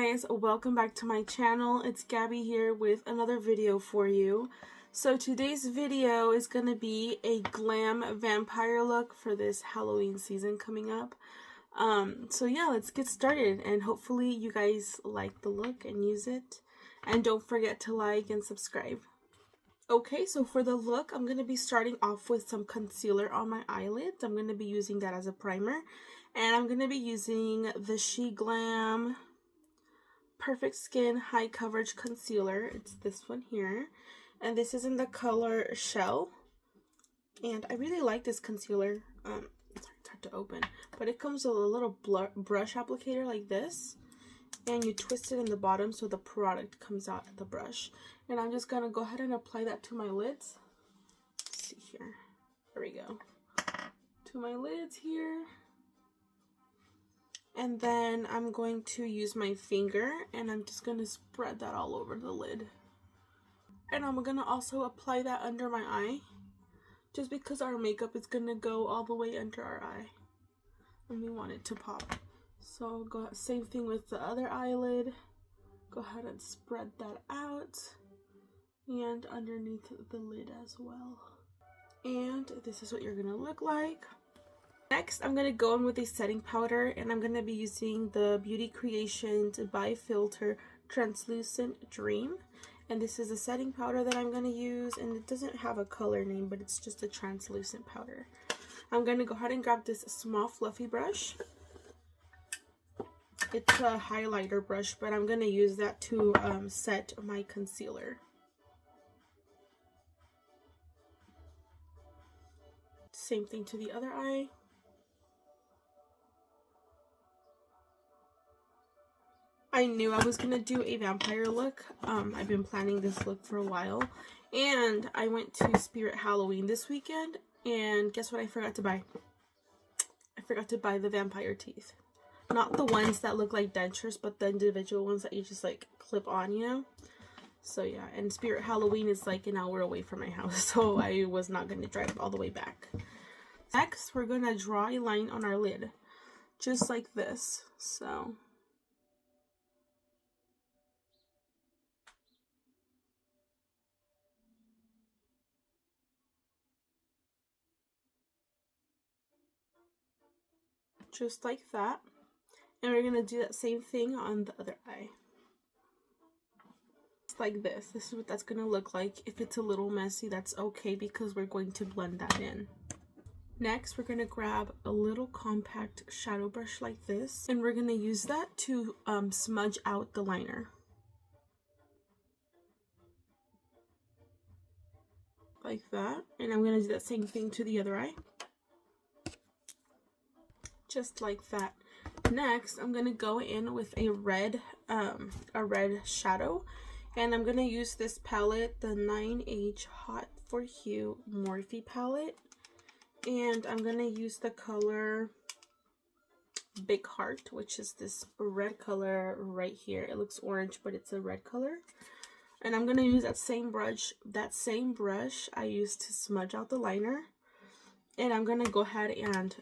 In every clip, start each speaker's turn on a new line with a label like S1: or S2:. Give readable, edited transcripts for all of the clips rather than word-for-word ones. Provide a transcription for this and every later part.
S1: guys, welcome back to my channel. It's Gabby here with another video for you. So today's video is going to be a glam vampire look for this Halloween season coming up. So yeah, let's get started and hopefully you guys like the look and use it. And don't forget to like and subscribe. Okay, so for the look, I'm going to be starting off with some concealer on my eyelids. I'm going to be using that as a primer. And I'm going to be using the Galm Perfect Skin High Coverage Concealer. It's this one here. And this is in the color Shell. And I really like this concealer. It's hard to open. But it comes with a little brush applicator like this. And you twist it in the bottom so the product comes out at the brush. And I'm just going to go ahead and apply that to my lids. Let's see here. There we go. To my lids here. And then I'm going to use my finger and I'm just going to spread that all over the lid. And I'm going to also apply that under my eye. Just because our makeup is going to go all the way under our eye. And we want it to pop. So go ahead, same thing with the other eyelid. Go ahead and spread that out. And underneath the lid as well. And this is what you're going to look like. Next, I'm going to go in with a setting powder, and I'm going to be using the Beauty Creations by Filter Translucent Dream. And this is a setting powder that I'm going to use, and it doesn't have a color name, but it's just a translucent powder. I'm going to go ahead and grab this small fluffy brush. It's a highlighter brush, but I'm going to use that to set my concealer. Same thing to the other eye. I knew I was going to do a vampire look. I've been planning this look for a while. And I went to Spirit Halloween this weekend. And guess what I forgot to buy? I forgot to buy the vampire teeth. Not the ones that look like dentures, but the individual ones that you just like clip on, you know? So yeah, and Spirit Halloween is like an hour away from my house. So I was not going to drive all the way back. Next, we're going to draw a line on our lid. Just like this. So... just like that. And we're going to do that same thing on the other eye. Just like this. This is what that's going to look like. If it's a little messy, that's okay because we're going to blend that in. Next, we're going to grab a little compact shadow brush like this. And we're going to use that to smudge out the liner. Like that. And I'm going to do that same thing to the other eye. Just like that. Next, I'm going to go in with a red shadow. And I'm going to use this palette, the 9H Hot for Hue Morphe palette. And I'm going to use the color Big Heart, which is this red color right here. It looks orange, but it's a red color. And I'm going to use that same brush I used to smudge out the liner. And I'm going to go ahead and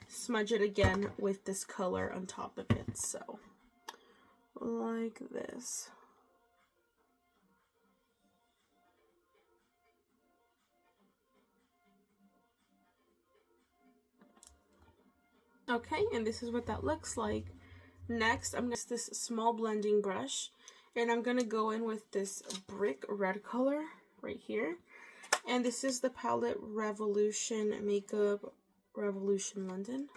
S1: smudge it again with this color on top of it. So, like this. Okay, and this is what that looks like. Next, I'm going to use this small blending brush, and I'm going to go in with this brick red color right here. And this is the palette Revolution Makeup Revolution London.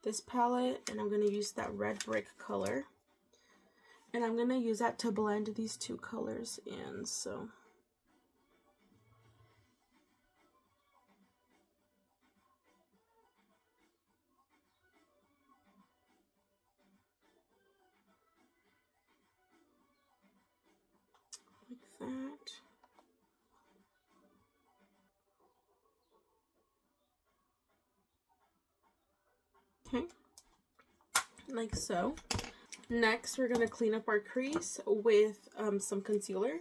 S1: This palette, and I'm going to use that red brick color. And I'm going to use that to blend these two colors in, so... like that. Okay, like so. Next, we're going to clean up our crease with some concealer.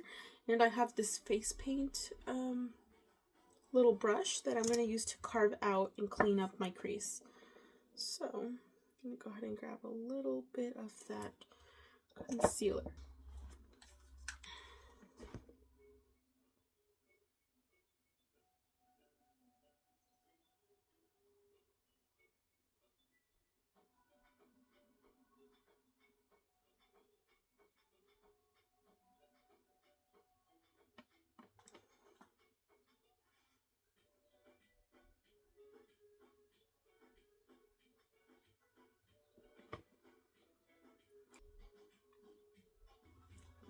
S1: And I have this face paint little brush that I'm going to use to carve out and clean up my crease. So, I'm gonna go ahead and grab a little bit of that concealer.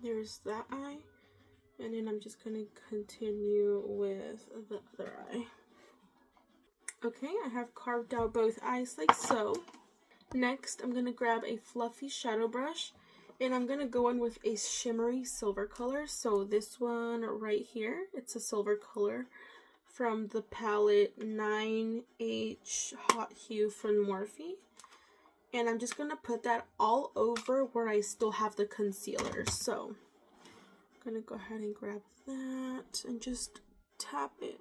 S1: There's that eye, and then I'm just gonna continue with the other eye. Okay, I have carved out both eyes like so. Next, I'm gonna grab a fluffy shadow brush, and I'm gonna go in with a shimmery silver color. So this one right here, it's a silver color from the palette 9H Hot Hue from Morphe. And I'm just gonna put that all over where I still have the concealer. So I'm gonna go ahead and grab that and just tap it.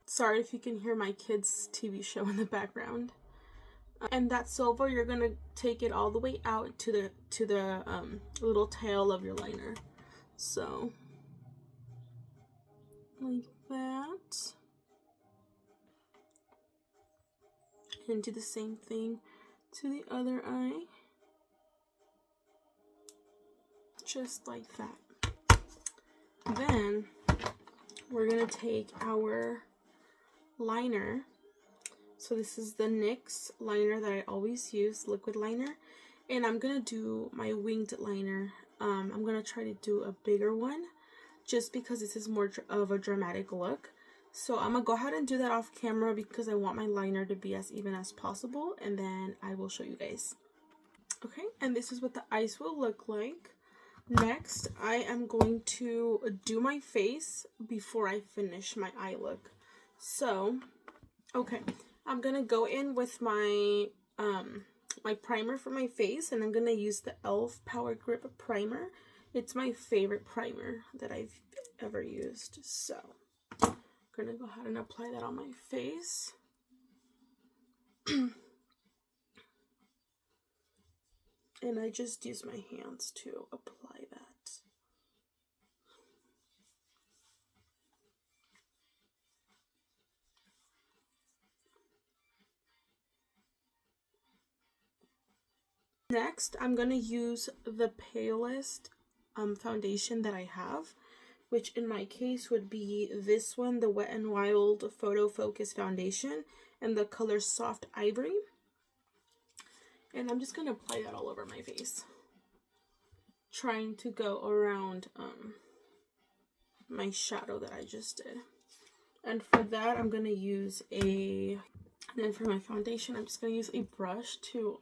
S1: Sorry if you can hear my kids' TV show in the background. And that silver, you're gonna take it all the way out to the little tail of your liner. So like that. And do the same thing to the other eye. Just like that. Then we're gonna take our liner. So this is the NYX liner that I always use, liquid liner. And I'm gonna do my winged liner. I'm gonna try to do a bigger one just because this is more of a dramatic look. So I'm gonna go ahead and do that off camera because I want my liner to be as even as possible, and then I will show you guys. Okay, and this is what the eyes will look like. Next, I am going to do my face before I finish my eye look. So, okay, I'm gonna go in with my my primer for my face, and I'm gonna use the e.l.f. Power Grip Primer. It's my favorite primer that I've ever used. So, I'm gonna go ahead and apply that on my face. And I just use my hands to apply that. Next, I'm going to use the palest foundation that I have, which in my case would be this one, the Wet n Wild Photo Focus Foundation, and the color Soft Ivory. And I'm just going to apply that all over my face, trying to go around my shadow that I just did. And for that, I'm going to use and then for my foundation, I'm just going to use a brush to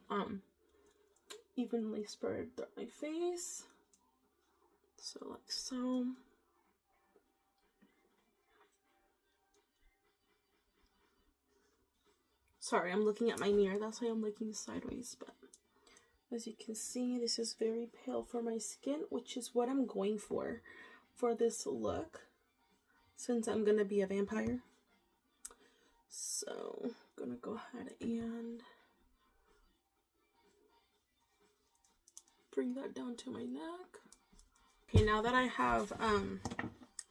S1: evenly spread throughout my face. So like so. Sorry, I'm looking at my mirror, that's why I'm looking sideways, but as you can see, this is very pale for my skin, which is what I'm going for this look, since I'm gonna be a vampire. So I'm gonna go ahead and bring that down to my neck. Okay, now that I have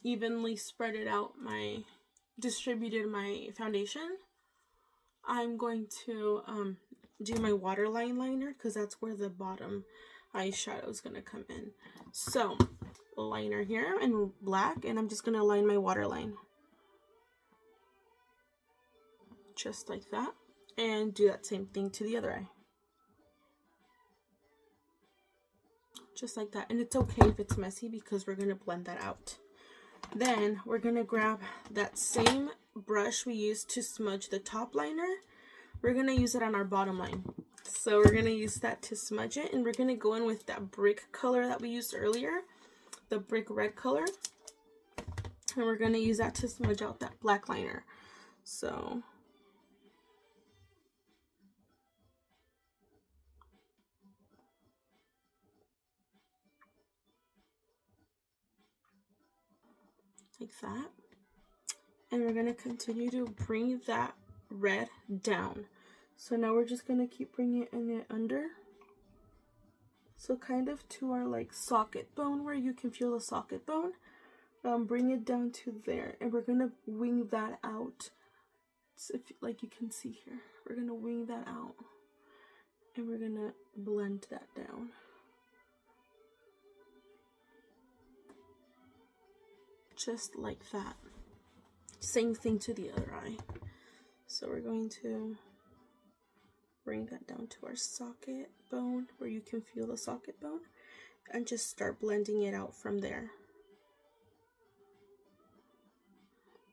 S1: evenly spreaded out distributed my foundation, I'm going to do my waterline liner because that's where the bottom eyeshadow is gonna come in. So liner here in black, and I'm just gonna line my waterline just like that, and do that same thing to the other eye. Just like that. And it's okay if it's messy because we're going to blend that out. Then we're going to grab that same brush we used to smudge the top liner. We're going to use it on our bottom line. So we're going to use that to smudge it. And we're going to go in with that brick color that we used earlier. The brick red color. And we're going to use that to smudge out that black liner. So like that. And we're going to continue to bring that red down. So now we're just going to keep bringing it under. So kind of to our like socket bone, where you can feel the socket bone. Bring it down to there, and we're going to wing that out. So if, like you can see here, we're going to wing that out. And we're going to blend that down. Just like that. Same thing to the other eye. So we're going to bring that down to our socket bone, where you can feel the socket bone, and just start blending it out from there.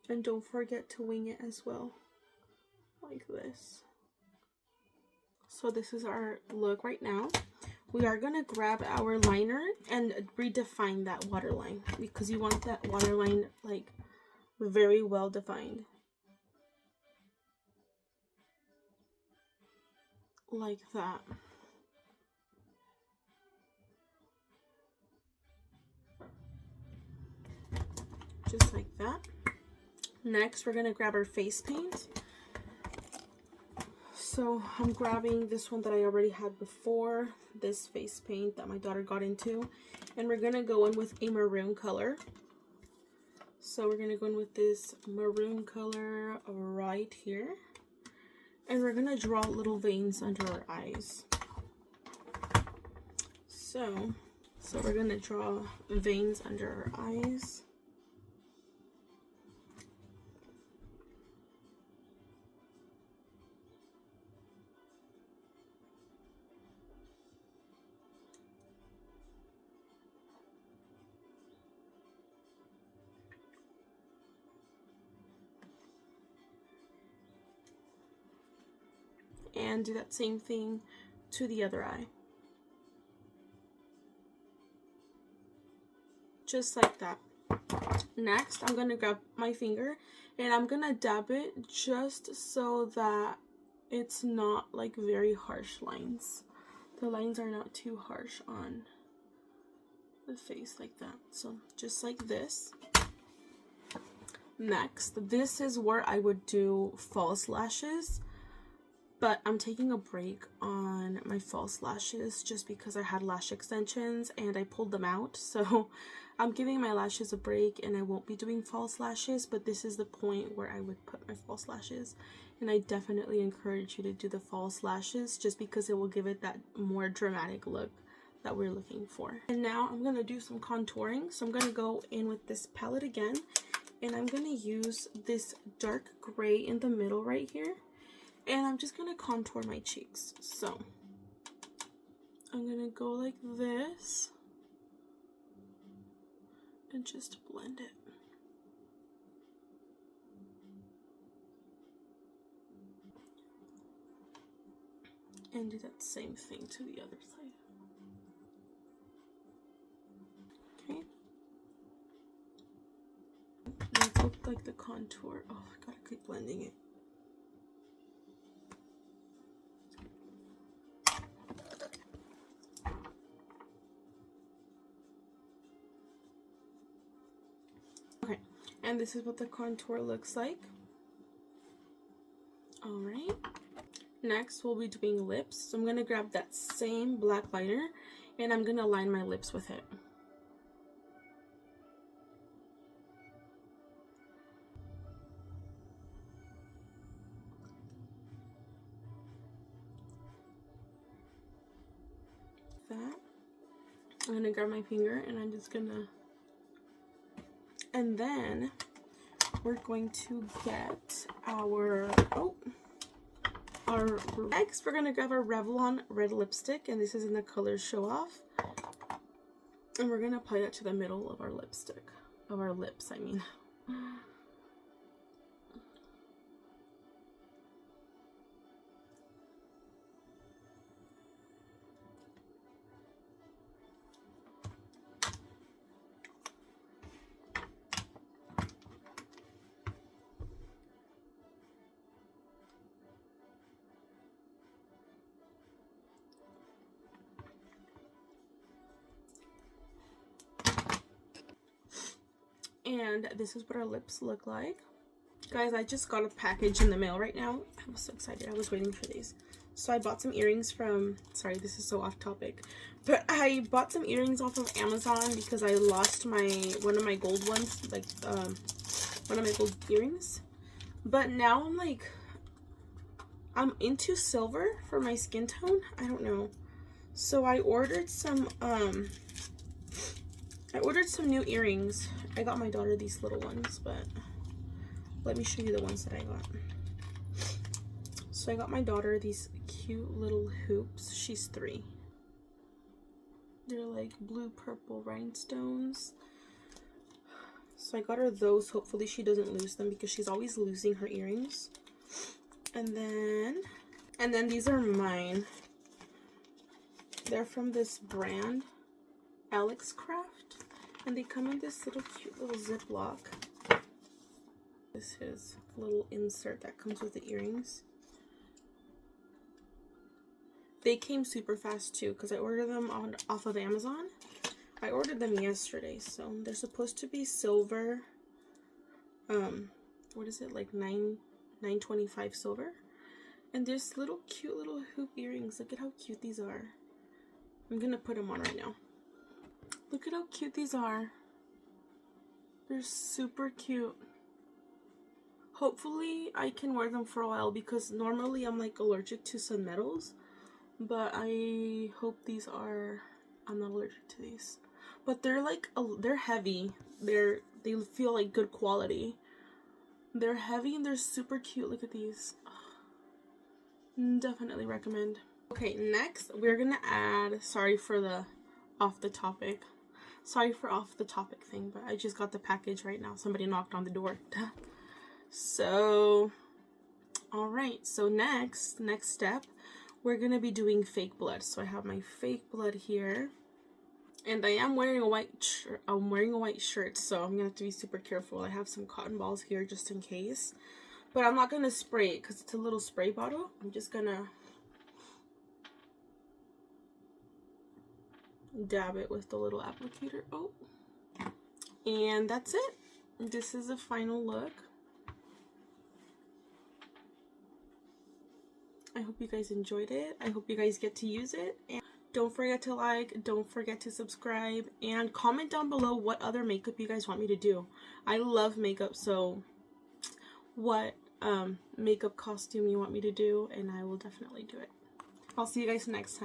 S1: And don't forget to wing it as well, like this. So this is our look right now. We are gonna grab our liner and redefine that waterline, because you want that waterline like very well defined. Like that. Just like that. Next, we're gonna grab our face paint. So I'm grabbing this one that I already had before, this face paint that my daughter got into, and we're gonna go in with a maroon color. So we're gonna go in with this maroon color right here, and we're gonna draw little veins under our eyes. So we're gonna draw veins under our eyes. And do that same thing to the other eye. Just like that. Next, I'm going to grab my finger and I'm going to dab it just so that it's not like very harsh lines. The lines are not too harsh on the face like that. So just like this. Next, this is where I would do false lashes. But I'm taking a break on my false lashes just because I had lash extensions and I pulled them out. So I'm giving my lashes a break and I won't be doing false lashes, but this is the point where I would put my false lashes. And I definitely encourage you to do the false lashes just because it will give it that more dramatic look that we're looking for. And now I'm going to do some contouring. So I'm going to go in with this palette again, and I'm going to use this dark gray in the middle right here. And I'm just going to contour my cheeks. So I'm going to go like this and just blend it. And do that same thing to the other side. Okay. That looked like the contour. Oh, I gotta keep blending it. Okay, and this is what the contour looks like. Alright, next we'll be doing lips. So I'm going to grab that same black liner and I'm going to line my lips with it. That. I'm going to grab my finger and I'm just going to, and then we're going to get our, next we're going to grab our Revlon red lipstick, and this is in the color Show Off. And we're going to apply that to the middle of our lipstick, of our lips, I mean. And this is what our lips look like. Guys, I just got a package in the mail right now. I was so excited. I was waiting for these. So I bought some earrings from, sorry, this is so off topic, but I bought some earrings off of Amazon because I lost one of my gold ones, like one of my gold earrings. But now I'm into silver for my skin tone. I don't know. So I ordered some new earrings. I got my daughter these little ones, but let me show you the ones that I got. So I got my daughter these cute little hoops. She's 3. They're like blue purple rhinestones. So I got her those. Hopefully she doesn't lose them because she's always losing her earrings. And then these are mine. They're from this brand, Alex Craft, and they come in this little cute little Ziploc. This is a little insert that comes with the earrings. They came super fast too because I ordered them off of Amazon. I ordered them yesterday, so they're supposed to be silver. What is it, like $9.25 silver? And there's little cute little hoop earrings. Look at how cute these are. I'm gonna put them on right now. Look at how cute these are. They're super cute. Hopefully I can wear them for a while because normally I'm like allergic to some metals. But I hope I'm not allergic to these. But they're like, they're heavy. They feel like good quality. They're heavy and they're super cute. Look at these. Definitely recommend. Okay, next we're gonna add, sorry for off the topic thing, but I just got the package right now. Somebody knocked on the door. So, alright, so next step, we're gonna be doing fake blood. So I have my fake blood here, and I am wearing a white shirt. I'm wearing a white shirt, so I'm gonna have to be super careful. I have some cotton balls here just in case, but I'm not gonna spray it because it's a little spray bottle. I'm just gonna dab it with the little applicator. Oh, and that's it. This is the final look. I hope you guys enjoyed it. I hope you guys get to use it. And don't forget to like, don't forget to subscribe, and comment down below what other makeup you guys want me to do. I love makeup, so what makeup costume you want me to do, and I will definitely do it. I'll see you guys next time.